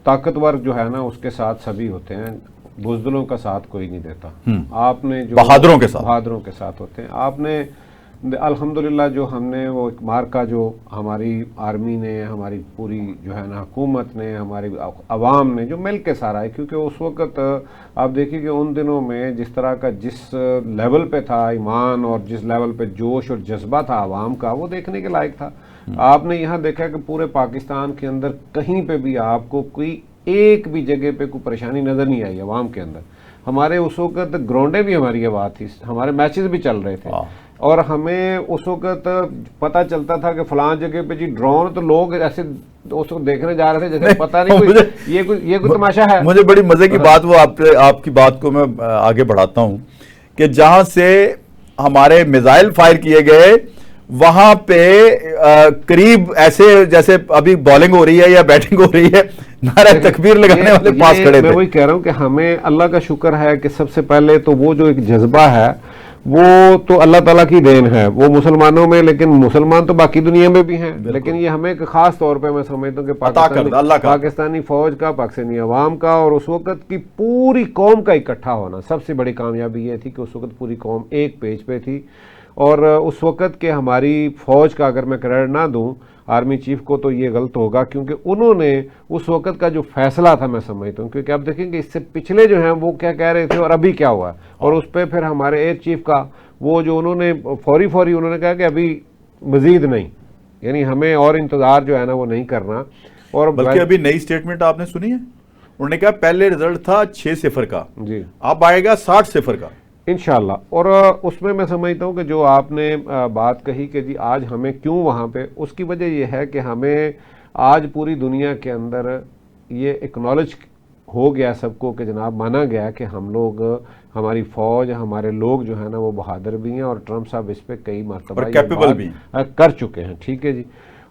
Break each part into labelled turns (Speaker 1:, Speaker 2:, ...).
Speaker 1: طاقتور جو ہے نا اس کے ساتھ سبھی ہوتے ہیں، بزدلوں کا ساتھ کوئی نہیں دیتا. آپ نے جو
Speaker 2: بہادروں کے
Speaker 1: ساتھ ہوتے ہیں. آپ نے الحمدللہ جو ہم نے وہ ایک مارکا جو ہماری آرمی نے، ہماری پوری جو ہے نا حکومت نے، ہماری عوام نے جو مل کے سارا ہے، کیونکہ اس وقت آپ دیکھیے کہ ان دنوں میں جس طرح کا جس لیول پہ تھا ایمان اور جس لیول پہ جوش اور جذبہ تھا عوام کا، وہ دیکھنے کے لائق تھا. آپ نے یہاں دیکھا کہ پورے پاکستان کے اندر کہیں پہ بھی آپ کو کوئی ایک بھی جگہ پہ کوئی پریشانی نظر نہیں آئی عوام کے اندر. ہمارے اس وقت گراؤنڈیں بھی ہماری آباد تھی، ہمارے میچز بھی چل رہے تھے، اور ہمیں اس وقت پتہ چلتا تھا کہ فلاں جگہ پہ جی ڈرون، تو لوگ ایسے اس کو دیکھنے جا رہے تھے جیسے پتہ نہیں یہ کوئی تماشا ہے.
Speaker 2: مجھے بڑی مزے کی بات، وہ آپ کی بات کو میں آگے بڑھاتا ہوں کہ جہاں سے ہمارے میزائل فائر کیے گئے وہاں پہ قریب ایسے جیسے ابھی بالنگ ہو رہی ہے یا بیٹنگ ہو رہی ہے، نعرہ تکبیر لگانے والے پاس کھڑے تھے.
Speaker 1: میں وہی کہہ رہا ہوں کہ ہمیں اللہ کا شکر ہے کہ سب سے پہلے تو وہ جو ایک جذبہ ہے وہ تو اللہ تعالیٰ کی دین ہے، وہ مسلمانوں میں، لیکن مسلمان تو باقی دنیا میں بھی ہیں، لیکن یہ ہمیں خاص طور پہ میں سمجھتا ہوں کہ پاکستانی فوج کا، پاکستانی عوام کا، اور اس وقت کی پوری قوم کا اکٹھا ہونا، سب سے بڑی کامیابی یہ تھی کہ اس وقت پوری قوم ایک پیج پہ تھی. اور اس وقت کے ہماری فوج کا اگر میں کریڈٹ نہ دوں آرمی چیف کو تو یہ غلط ہوگا، کیونکہ انہوں نے اس وقت کا جو فیصلہ تھا میں سمجھتا ہوں، کیونکہ اب دیکھیں کہ اس سے پچھلے جو ہیں وہ کیا کہہ رہے تھے اور ابھی کیا ہوا ہے، اور اس پہ پھر ہمارے ایئر چیف کا وہ جو انہوں نے فوری انہوں نے کہا کہ ابھی مزید نہیں، یعنی ہمیں اور انتظار جو ہے نا وہ نہیں کرنا. اور
Speaker 2: بلکہ ابھی نئی سٹیٹمنٹ آپ نے سنی ہے، انہوں نے کہا پہلے رزلٹ تھا 6-0 کا،
Speaker 1: جی
Speaker 2: اب آئے گا 60-0 کا
Speaker 1: انشاءاللہ. اور اس میں سمجھتا ہوں کہ جو آپ نے بات کہی کہ جی آج ہمیں کیوں وہاں پہ، اس کی وجہ یہ ہے کہ ہمیں آج پوری دنیا کے اندر یہ ایکنالج ہو گیا سب کو کہ جناب مانا گیا کہ ہم لوگ، ہماری فوج، ہمارے لوگ جو ہے نا وہ بہادر بھی ہیں، اور ٹرمپ صاحب اس پہ کئی مرتبہ
Speaker 2: کیپیبل بھی
Speaker 1: کر چکے ہیں. ٹھیک ہے جی.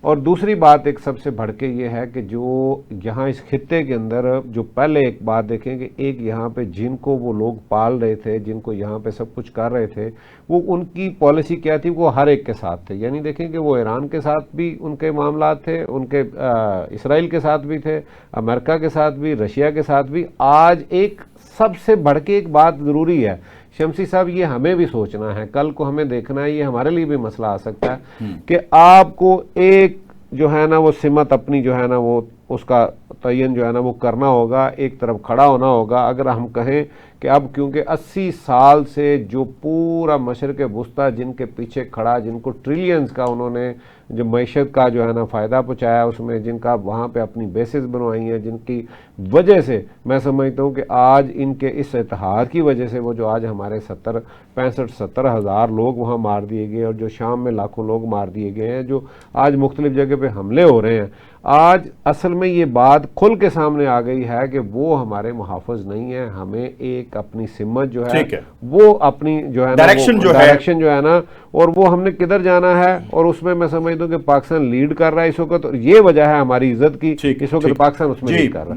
Speaker 1: اور دوسری بات ایک سب سے بڑھ کے یہ ہے کہ جو یہاں اس خطے کے اندر جو پہلے ایک بات دیکھیں کہ ایک یہاں پہ جن کو وہ لوگ پال رہے تھے، جن کو یہاں پہ سب کچھ کر رہے تھے، وہ ان کی پالیسی کیا تھی، وہ ہر ایک کے ساتھ تھے. یعنی دیکھیں کہ وہ ایران کے ساتھ بھی ان کے معاملات تھے، ان کے اسرائیل کے ساتھ بھی تھے، امریکہ کے ساتھ بھی، رشیا کے ساتھ بھی. آج ایک سب سے بڑھ کے ایک بات ضروری ہے شمسی صاحب، یہ ہمیں بھی سوچنا ہے، کل کو ہمیں دیکھنا ہے، یہ ہمارے لیے بھی مسئلہ آ سکتا ہے کہ آپ کو ایک جو ہے نا وہ سمت اپنی جو ہے نا وہ اس کا تعین جو ہے نا وہ کرنا ہوگا، ایک طرف کھڑا ہونا ہوگا. اگر ہم کہیں کہ اب کیونکہ 80 سال سے جو پورا مشرق وسطیٰ جن کے پیچھے کھڑا، جن کو ٹریلینز کا انہوں نے جو معیشت کا جو ہے نا فائدہ پہنچایا، اس میں جن کا وہاں پہ اپنی بیسز بنوائی ہیں، جن کی وجہ سے میں سمجھتا ہوں کہ آج ان کے اس اتحاد کی وجہ سے وہ جو آج ہمارے 65-70 ہزار لوگ وہاں مار دیے گئے، اور جو شام میں لاکھوں لوگ مار دیے گئے ہیں، جو آج مختلف جگہ پہ حملے ہو رہے ہیں، آج اصل میں یہ بات کھل کے سامنے آ گئی ہے کہ وہ ہمارے محافظ نہیں ہیں. ہمیں ایک اپنی سمت جو ہے وہ اپنی جو ہے ڈائریکشن جو ہے نا، اور وہ ہم نے کدھر جانا ہے، اور اس میں سمجھتا ہوں کہ پاکستان لیڈ کر رہا ہے اس وقت، اور یہ وجہ ہے ہماری عزت کی، اس وقت پاکستان اس میں لیڈ کر رہا ہے.